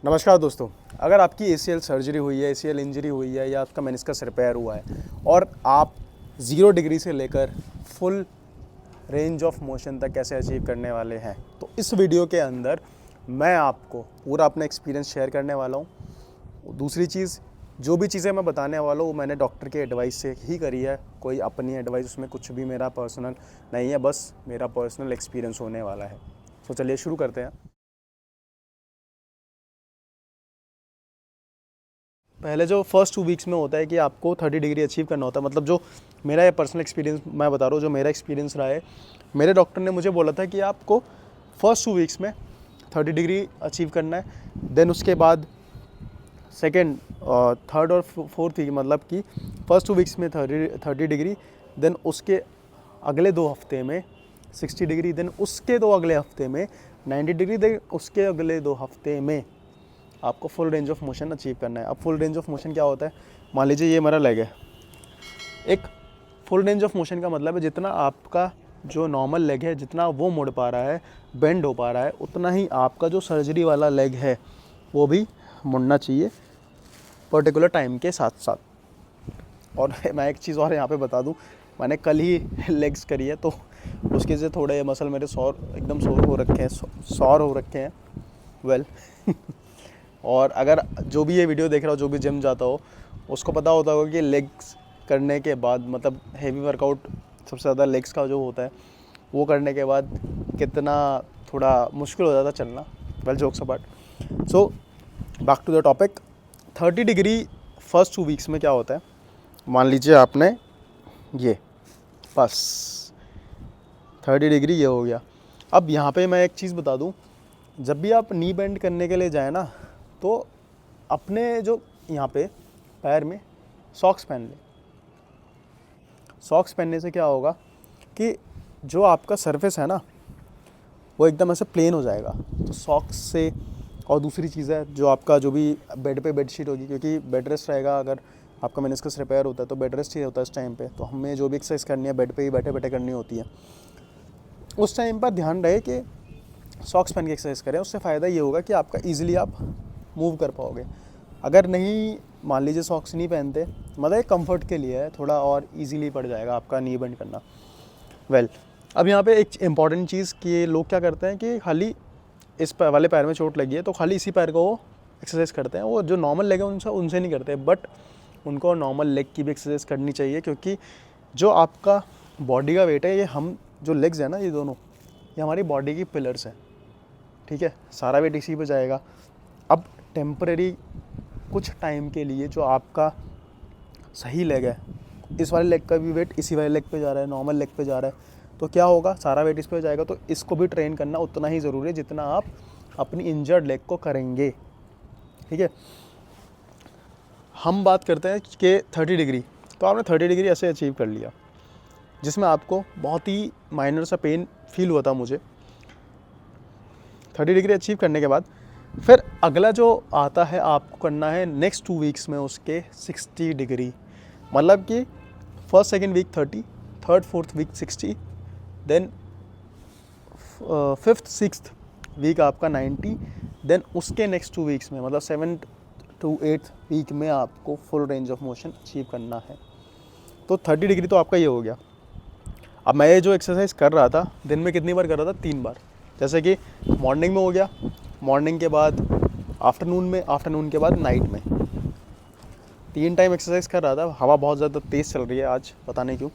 नमस्कार दोस्तों। अगर आपकी ACL सर्जरी हुई है, ACL इंजरी हुई है या आपका मेनिस्कस रिपेयर हुआ है और आप 0 डिग्री से लेकर फुल रेंज ऑफ मोशन तक कैसे अचीव करने वाले हैं, तो इस वीडियो के अंदर मैं आपको पूरा अपना एक्सपीरियंस शेयर करने वाला हूँ। दूसरी चीज़, जो भी चीज़ें मैं बताने वाला हूँ वो मैंने डॉक्टर के एडवाइस से ही करी है। कोई अपनी एडवाइस उसमें कुछ भी मेरा पर्सनल नहीं है, बस मेरा पर्सनल एक्सपीरियंस होने वाला है। तो चलिए शुरू करते हैं। पहले जो फर्स्ट 2 वीक्स में होता है कि आपको 30 डिग्री अचीव करना होता है। मतलब जो मेरा ये पर्सनल एक्सपीरियंस मैं बता रहा हूँ, जो मेरा एक्सपीरियंस रहा है, मेरे डॉक्टर ने मुझे बोला था कि आपको फर्स्ट 2 वीक्स में 30 डिग्री अचीव करना है। देन उसके बाद सेकेंड, थर्ड और फोर्थ वीक, मतलब कि फर्स्ट 2 वीक्स में 30 डिग्री, देन उसके अगले 2 हफ्ते में 60 डिग्री, देन उसके 2 अगले हफ्ते में 90 डिग्री, देन उसके अगले 2 हफ्ते में आपको full range of motion achieve करना है। अब फुल रेंज ऑफ मोशन क्या होता है? मान लीजिए ये मेरा लेग है। एक फुल रेंज ऑफ मोशन का मतलब है जितना आपका जो नॉर्मल लेग है, जितना वो मुड़ पा रहा है, बेंड हो पा रहा है, उतना ही आपका जो सर्जरी वाला लेग है वो भी मुड़ना चाहिए पर्टिकुलर टाइम के साथ साथ। और मैं एक चीज़ और यहाँ पे बता दूँ, मैंने कल ही लेग्स करी है, तो उसके से थोड़े मसल मेरे एकदम सॉर हो रखे हैं, सॉर हो रखे हैं। वेल और अगर जो भी ये वीडियो देख रहा हो, जो भी जिम जाता हो, उसको पता होता होगा कि लेग्स करने के बाद, मतलब हैवी वर्कआउट सबसे ज़्यादा लेग्स का जो होता है, वो करने के बाद कितना थोड़ा मुश्किल हो जाता चलना। Well, jokes apart, so back to the topic. 30 degree first 2 weeks में क्या होता है? मान लीजिए आपने ये बस 30 डिग्री ये हो गया। अब यहाँ पे मैं एक चीज़ बता दूँ, जब भी आप नी बेंड करने के लिए जाए ना, तो अपने जो यहाँ पे पैर में सॉक्स पहन ले। सॉक्स पहनने से क्या होगा कि जो आपका सरफेस है ना, वो एकदम ऐसे प्लेन हो जाएगा। तो सॉक्स से, और दूसरी चीज़ है, जो आपका जो भी बेड पे बेडशीट होगी, क्योंकि बेड रेस्ट रहेगा। अगर आपका मेनिस्कस रिपेयर होता है तो बेड रेस्ट ही होता है इस टाइम पे, तो हमें जो भी एक्सरसाइज करनी है बेड पे ही बैठे बैठे करनी होती है। उस टाइम पर ध्यान रहे कि सॉक्स पहन के एक्सरसाइज करें। उससे फ़ायदा ये होगा कि आपका ईजिली आप मूव कर पाओगे। अगर नहीं, मान लीजिए सॉक्स नहीं पहनते, मतलब एक कंफर्ट के लिए है, थोड़ा और इजीली पड़ जाएगा आपका नी बेंड करना। वेल, अब यहाँ पे एक इम्पॉर्टेंट चीज़ कि लोग क्या करते हैं कि खाली इस पैर वाले पैर में चोट लगी है तो खाली इसी पैर को वो एक्सरसाइज करते हैं। वो जो नॉर्मल लेग है उनसे नहीं करते, बट उनको नॉर्मल लेग की भी एक्सरसाइज करनी चाहिए, क्योंकि जो आपका बॉडी का वेट है, ये हम जो लेग्स हैं ना, ये दोनों, ये हमारी बॉडी की पिलर्स हैं। ठीक है, सारा वेट इसी पे जाएगा। अब टेम्परेरी कुछ टाइम के लिए जो आपका सही लेग है, इस वाले लेग का भी वेट इसी वाले लेग पे जा रहा है, नॉर्मल लेग पे जा रहा है, तो क्या होगा, सारा वेट इस पे जाएगा। तो इसको भी ट्रेन करना उतना ही ज़रूरी है जितना आप अपनी इंजर्ड लेग को करेंगे। ठीक है, हम बात करते हैं कि 30 डिग्री, तो आपने 30 डिग्री ऐसे अचीव कर लिया, जिसमें आपको बहुत ही माइनर सा पेन फील हुआ था मुझे। 30 डिग्री अचीव करने के बाद फिर अगला जो आता है, आपको करना है नेक्स्ट 2 वीक्स में उसके 60 डिग्री। मतलब कि first second week 30, third fourth week 60, then fifth sixth week आपका 90, देन उसके नेक्स्ट 2 वीक्स में, मतलब 7th to 8th वीक में आपको full range of motion achieve करना है। तो 30 डिग्री तो आपका ये हो गया। अब मैं ये जो एक्सरसाइज कर रहा था, दिन में कितनी बार कर रहा था? 3 बार। जैसे कि मॉर्निंग में हो गया, मॉर्निंग के बाद आफ्टरनून में, आफ्टरनून के बाद नाइट में, 3 टाइम एक्सरसाइज कर रहा था। हवा बहुत ज़्यादा तेज़ चल रही है आज, पता नहीं क्यों।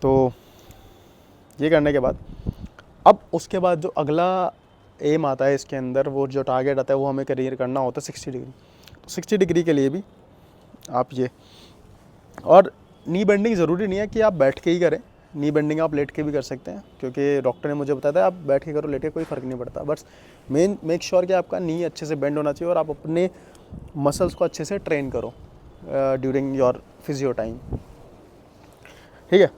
तो ये करने के बाद अब उसके बाद जो अगला एम आता है इसके अंदर, वो जो टारगेट आता है, वो हमें करियर करना होता है 60 डिग्री। तो 60 डिग्री के लिए भी आप ये, और नी बेंडिंग ज़रूरी नहीं है कि आप बैठ के ही करें, नी बेंडिंग आप लेट के भी कर सकते हैं, क्योंकि डॉक्टर ने मुझे बताया था आप बैठ के करो, लेट के कोई फ़र्क नहीं पड़ता। बस मेक श्योर कि आपका नी अच्छे से बेंड होना चाहिए और आप अपने मसल्स को अच्छे से ट्रेन करो ड्यूरिंग योर फिजियो टाइम। ठीक है,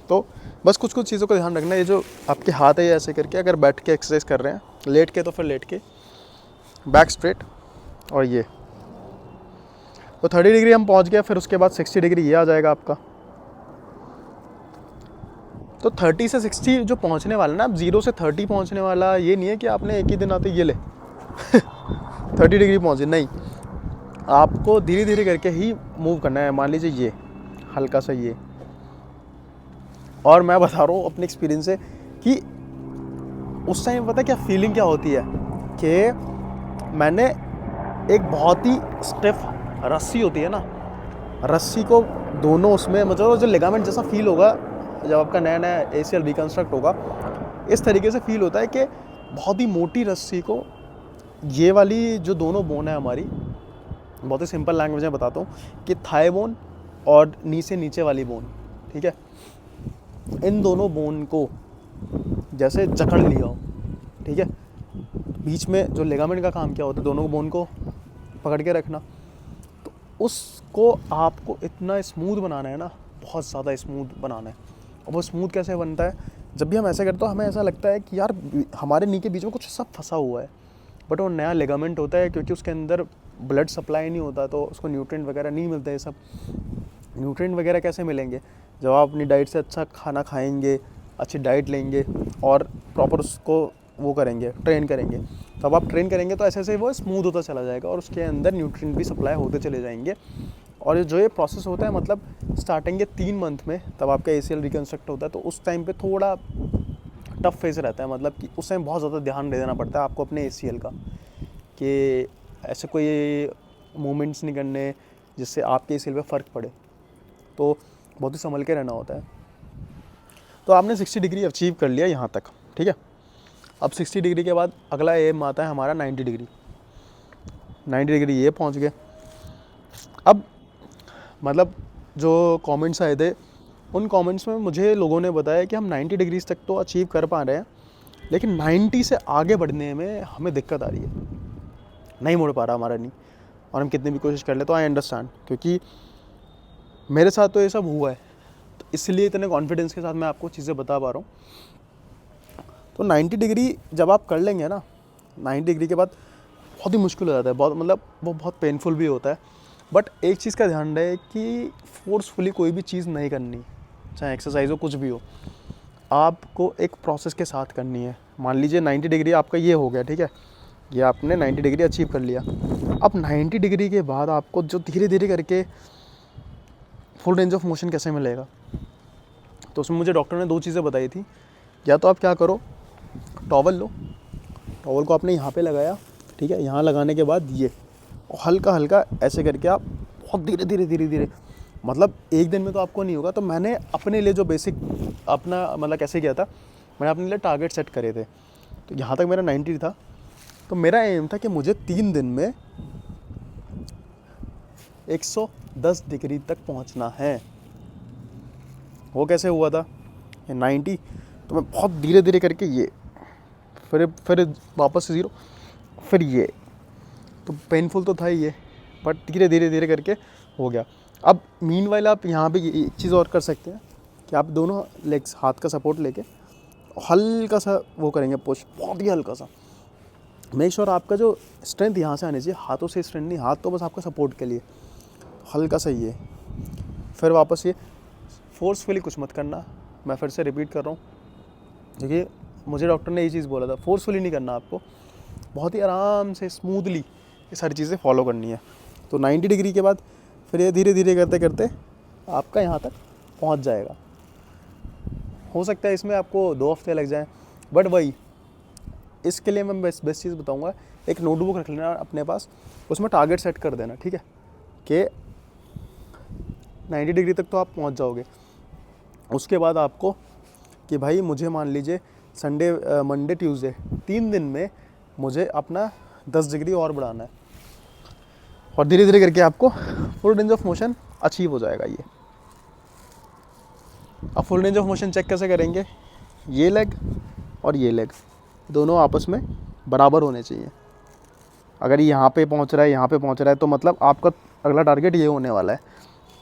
तो बस कुछ कुछ चीज़ों का ध्यान रखना है। ये जो आपके हाथ है, ये ऐसे करके, अगर बैठ के एक्सरसाइज कर रहे हैं, लेट के तो फिर लेट के, बैक स्ट्रेट, और ये तो 30 डिग्री हम पहुंच गए। फिर उसके बाद 60 डिग्री ये आ जाएगा आपका। तो 30 से 60 जो पहुंचने वाला ना, अब 0 से 30 पहुंचने वाला ये नहीं है कि आपने एक ही दिन आते ये ले 30 डिग्री पहुँचे, नहीं, आपको धीरे धीरे करके ही मूव करना है। मान लीजिए ये हल्का सा ये, और मैं बता रहा हूँ अपने एक्सपीरियंस से कि उस टाइम पता क्या फीलिंग क्या होती है कि मैंने एक बहुत ही स्टिफ रस्सी होती है ना, रस्सी को दोनों उसमें मतलब जो लिगामेंट जैसा फील होगा जब आपका नया नया ACL रिकन्स्ट्रक्ट होगा, इस तरीके से फील होता है कि बहुत ही मोटी रस्सी को ये वाली जो दोनों बोन है हमारी, बहुत ही सिंपल लैंग्वेज में बताता हूँ कि थाई बोन और नी से नीचे वाली बोन, ठीक है, इन दोनों बोन को जैसे जकड़ लिया हो, ठीक है, बीच में जो लिगामेंट का काम क्या होता है, दोनों बोन को पकड़ के रखना, तो उसको आपको इतना स्मूथ बनाना है ना, बहुत ज़्यादा स्मूथ बनाना है। और वो स्मूथ कैसे बनता है, जब भी हम ऐसे करते हो हमें ऐसा लगता है कि यार हमारे नी के बीच में कुछ सब फंसा हुआ है, बट वो नया लिगामेंट होता है, क्योंकि उसके अंदर ब्लड सप्लाई नहीं होता तो उसको न्यूट्रिएंट वगैरह नहीं मिलते हैं। सब न्यूट्रिएंट वगैरह कैसे मिलेंगे, जब आप अपनी डाइट से अच्छा खाना खाएंगे, अच्छी डाइट लेंगे और प्रॉपर उसको वो करेंगे, ट्रेन करेंगे, तब आप ट्रेन करेंगे तो ऐसे ऐसे वो स्मूथ होता चला जाएगा और उसके अंदर न्यूट्रिएंट भी सप्लाई होते चले जाएंगे। और जो ये प्रोसेस होता है मतलब स्टार्टिंग के 3 मंथ में, तब आपका ACL रिकन्स्ट्रक्ट होता है, तो उस टाइम पे थोड़ा टफ फेज रहता है, मतलब कि उस टाइम बहुत ज़्यादा ध्यान दे देना पड़ता है आपको अपने ACL का, कि ऐसे कोई मूवमेंट्स नहीं करने जिससे आपके ACL पे फ़र्क पड़े, तो बहुत ही संभल के रहना होता है। तो आपने 60 डिग्री अचीव कर लिया यहाँ तक, ठीक है। अब 60 डिग्री के बाद अगला एम आता है हमारा 90 डिग्री। 90 डिग्री ये पहुँच गए। अब मतलब जो कमेंट्स आए थे, उन कमेंट्स में मुझे लोगों ने बताया कि हम 90 डिग्रीज तक तो अचीव कर पा रहे हैं, लेकिन 90 से आगे बढ़ने में हमें दिक्कत आ रही है, नहीं मुड़ पा रहा हमारा नी, और हम कितनी भी कोशिश कर ले। तो आई अंडरस्टैंड, क्योंकि मेरे साथ तो ये सब हुआ है, तो इसलिए इतने कॉन्फिडेंस के साथ मैं आपको चीज़ें बता पा रहा हूँ। तो 90 डिग्री जब आप कर लेंगे ना, 90 डिग्री के बाद बहुत ही मुश्किल हो जाता है, बहुत मतलब वो बहुत पेनफुल भी होता है। बट एक चीज़ का ध्यान रहे कि फोर्सफुली कोई भी चीज़ नहीं करनी, चाहे एक्सरसाइज हो कुछ भी हो, आपको एक प्रोसेस के साथ करनी है। मान लीजिए 90 डिग्री आपका ये हो गया, ठीक है, ये आपने 90 डिग्री अचीव कर लिया। अब 90 डिग्री के बाद आपको जो धीरे धीरे करके फुल रेंज ऑफ मोशन कैसे मिलेगा, तो उसमें मुझे डॉक्टर ने 2 चीज़ें बताई थी। या तो आप क्या करो, टॉवल लो, टॉवल को आपने यहाँ पे लगाया, ठीक है, यहाँ लगाने के बाद ये हल्का हल्का ऐसे करके आप बहुत धीरे धीरे धीरे धीरे, मतलब एक दिन में तो आपको नहीं होगा। तो मैंने अपने लिए जो बेसिक अपना मतलब कैसे किया था, मैंने अपने लिए टारगेट सेट करे थे। तो यहाँ तक मेरा 90 था, तो मेरा एम था कि मुझे 3 दिन में 110 डिग्री तक पहुँचना है। वो कैसे हुआ था, 90, तो मैं बहुत धीरे धीरे करके ये फिर वापस से 0, फिर ये, तो पेनफुल तो था ही ये, बट धीरे धीरे धीरे करके हो गया। अब मीनवाइल आप यहाँ पे एक चीज़ और कर सकते हैं कि आप दोनों लेग्स हाथ का सपोर्ट लेके हल्का सा वो करेंगे पुश, बहुत ही हल्का सा। मेक श्योर आपका जो स्ट्रेंथ यहाँ से आनी चाहिए, हाथों से स्ट्रेंथ नहीं, हाथ तो बस आपका सपोर्ट के लिए, हल्का सा ये, फिर वापस ये। फोर्सफुली कुछ मत करना, मैं फिर से रिपीट कर रहा हूँ, देखिए मुझे डॉक्टर ने ये चीज़ बोला था, फोर्सफुली नहीं करना आपको, बहुत ही आराम से स्मूथली ये सारी चीज़ें फॉलो करनी है। तो 90 डिग्री के बाद फिर ये धीरे धीरे करते करते आपका यहाँ तक पहुँच जाएगा। हो सकता है इसमें आपको 2 हफ्ते लग जाएं, बट वही इसके लिए मैं बेस्ट चीज़ बताऊँगा, एक नोटबुक रख लेना अपने पास, उसमें टारगेट सेट कर देना, ठीक है, कि 90 डिग्री तक तो आप पहुँच जाओगे। उसके बाद आपको कि भाई मुझे मान लीजिए संडे मंडे ट्यूसडे 3 दिन में मुझे अपना 10 डिग्री और बढ़ाना है, और धीरे धीरे करके आपको full range of motion achieve हो जाएगा ये। अब full range of motion check कैसे करेंगे, ये लेग और ये लेग दोनों आपस में बराबर होने चाहिए। अगर यहाँ पे पहुँच रहा है, यहाँ पे पहुँच रहा है, तो मतलब आपका अगला टारगेट ये होने वाला है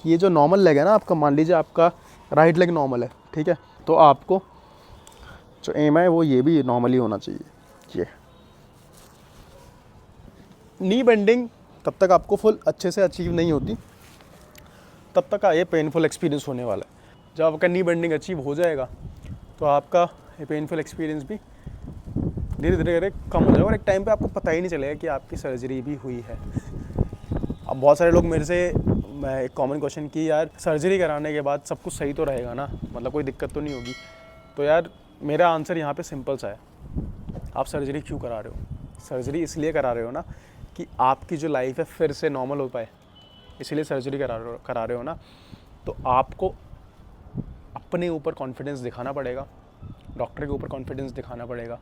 कि ये जो नॉर्मल लेग है ना आपका, मान लीजिए आपका राइट लेग नॉर्मल है, ठीक है, तो आपको जो एम है वो ये भी नॉर्मली होना चाहिए। ये नी बेंडिंग तब तक आपको फुल अच्छे से अचीव नहीं होती, तब तक ये पेनफुल एक्सपीरियंस होने वाला है। जब आपका नी बेंडिंग अचीव हो जाएगा तो आपका ये पेनफुल एक्सपीरियंस भी धीरे धीरे कम हो जाएगा और एक टाइम पे आपको पता ही नहीं चलेगा कि आपकी सर्जरी भी हुई है। अब बहुत सारे लोग मेरे से मैं एक कॉमन क्वेश्चन की यार सर्जरी कराने के बाद सब कुछ सही तो रहेगा ना, मतलब कोई दिक्कत तो नहीं होगी। तो यार मेरा आंसर यहाँ पे सिंपल सा है, आप सर्जरी क्यों करा रहे हो? सर्जरी इसलिए करा रहे हो ना कि आपकी जो लाइफ है फिर से नॉर्मल हो पाए, इसीलिए सर्जरी करा रहे हो ना। तो आपको अपने ऊपर कॉन्फिडेंस दिखाना पड़ेगा, डॉक्टर के ऊपर कॉन्फिडेंस दिखाना पड़ेगा।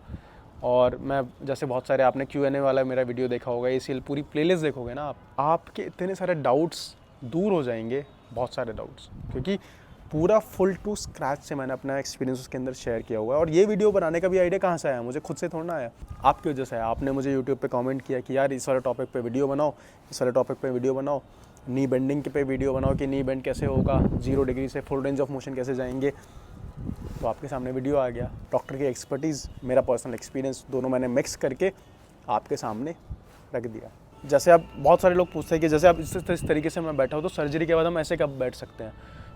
और मैं जैसे बहुत सारे आपने Q&A वाला मेरा वीडियो देखा होगा, इसीलिए पूरी प्लेलिस्ट देखोगे ना आपके इतने सारे डाउट्स दूर हो जाएंगे, बहुत सारे डाउट्स, क्योंकि पूरा फुल टू स्क्रैच से मैंने अपना एक्सपीरियंस उसके अंदर शेयर किया हुआ है। और ये वीडियो बनाने का भी आइडिया कहाँ से आया? मुझे खुद से थोड़ा ना आया, आपकी वजह से आया। आपने मुझे यूट्यूब पे कमेंट किया कि यार इस वाले टॉपिक पे वीडियो बनाओ, इस वाले टॉपिक पे वीडियो बनाओ, नी बेंडिंग पे वीडियो बनाओ कि नी बेंड कैसे होगा, 0 डिग्री से फुल रेंज ऑफ मोशन कैसे जाएंगे। तो आपके सामने वीडियो आ गया, डॉक्टर की एक्सपर्टीज़, मेरा पर्सनल एक्सपीरियंस, दोनों मैंने मिक्स करके आपके सामने रख दिया। जैसे अब बहुत सारे लोग पूछते हैं कि जैसे आप इस तरीके से मैं बैठा हूँ तो सर्जरी के बाद हम ऐसे कब बैठ सकते हैं?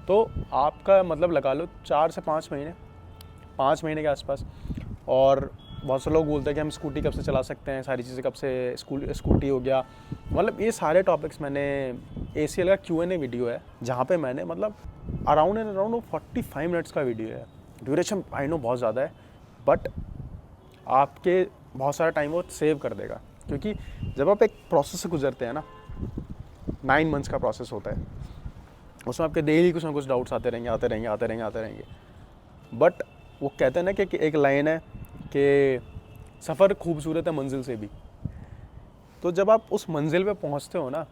तो आपका मतलब लगा लो 4 से 5 महीने, 5 महीने के आसपास। और बहुत से लोग बोलते हैं कि हम स्कूटी कब से चला सकते हैं, सारी चीज़ें कब से, स्कूटी हो गया, मतलब ये सारे टॉपिक्स मैंने ACL का Q&A वीडियो है जहाँ पे मैंने मतलब अराउंड 45 मिनट्स का वीडियो है। ड्यूरेशन आई नो बहुत ज़्यादा है, बट आपके बहुत सारा टाइम वो सेव कर देगा। क्योंकि जब आप एक प्रोसेस से गुजरते हैं ना, 9 मंथ्स का प्रोसेस होता है, उसमें आपके डेली कुछ ना कुछ डाउट्स आते रहेंगे। बट वो कहते हैं ना कि एक लाइन है कि सफ़र खूबसूरत है मंजिल से भी। तो जब आप उस मंजिल पे पहुंचते हो ना,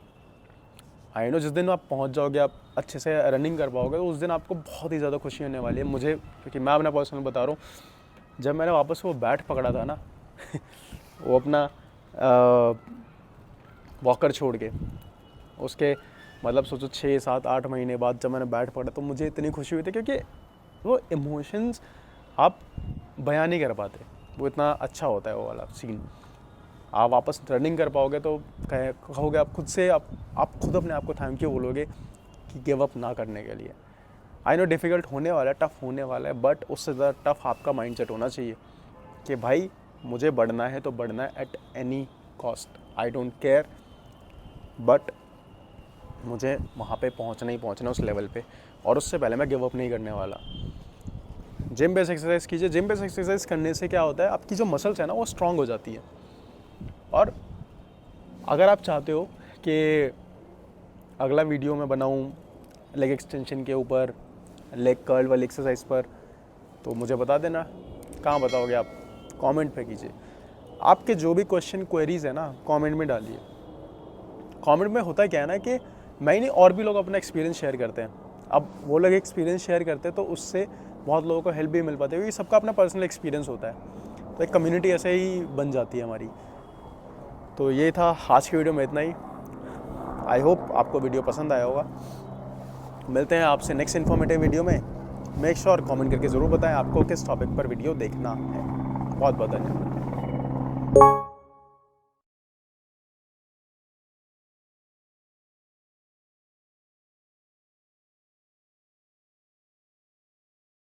आई नो जिस दिन आप पहुंच जाओगे, आप अच्छे से रनिंग कर पाओगे, तो उस दिन आपको बहुत ही ज़्यादा खुशी होने वाली है। मुझे, क्योंकि मैं अपना पर्सनल बता रहा हूँ, जब मैंने वापस वो बैट पकड़ा था ना वो अपना वॉकर छोड़ के, उसके मतलब सोचो 6, 7, 8 महीने बाद जब मैंने बैट पकड़ा तो मुझे इतनी खुशी हुई थी, क्योंकि वो इमोशंस आप बयान नहीं कर पाते, वो इतना अच्छा होता है वो वाला सीन। आप वापस रनिंग कर पाओगे तो कहोगे आप खुद से, आप खुद अपने आप को थैंक यू बोलोगे कि गिव अप ना करने के लिए। आई नो डिफ़िकल्ट होने वाला है, टफ़ होने वाला है, बट उससे ज़्यादा टफ़ आपका माइंडसेट होना चाहिए कि भाई मुझे बढ़ना है तो बढ़ना है at any cost, I don't care, but मुझे वहाँ पे पहुँचना ही पहुँचना उस लेवल पे, और उससे पहले मैं गिव अप नहीं करने वाला। जिम बेस्ड एक्सरसाइज कीजिए। जिम बेस्ड एक्सरसाइज करने से क्या होता है, आपकी जो मसल्स है ना वो स्ट्रांग हो जाती है। और अगर आप चाहते हो कि अगला वीडियो मैं बनाऊँ लेग एक्सटेंशन के ऊपर, लेग कर्ल वाली एक्सरसाइज पर, तो मुझे बता देना। कहाँ बताओगे आप? कमेंट पे कीजिए। आपके जो भी क्वेश्चन क्वेरीज है ना, कमेंट में डालिए। कमेंट में होता क्या है ना कि मैं ही नहीं, और भी लोग अपना एक्सपीरियंस शेयर करते हैं। अब वो लोग एक्सपीरियंस शेयर करते हैं तो उससे बहुत लोगों को हेल्प भी मिल पाती है, क्योंकि सबका अपना पर्सनल एक्सपीरियंस होता है। तो एक कम्युनिटी ऐसे ही बन जाती है हमारी। तो ये था आज की वीडियो में, इतना ही। आई होप आपको वीडियो पसंद आया होगा। मिलते हैं आपसे नेक्स्ट इन्फॉर्मेटिव वीडियो में। मेक श्योर कमेंट करके ज़रूर बताएं आपको किस टॉपिक पर वीडियो देखना है। बहुत बहुत धन्यवाद।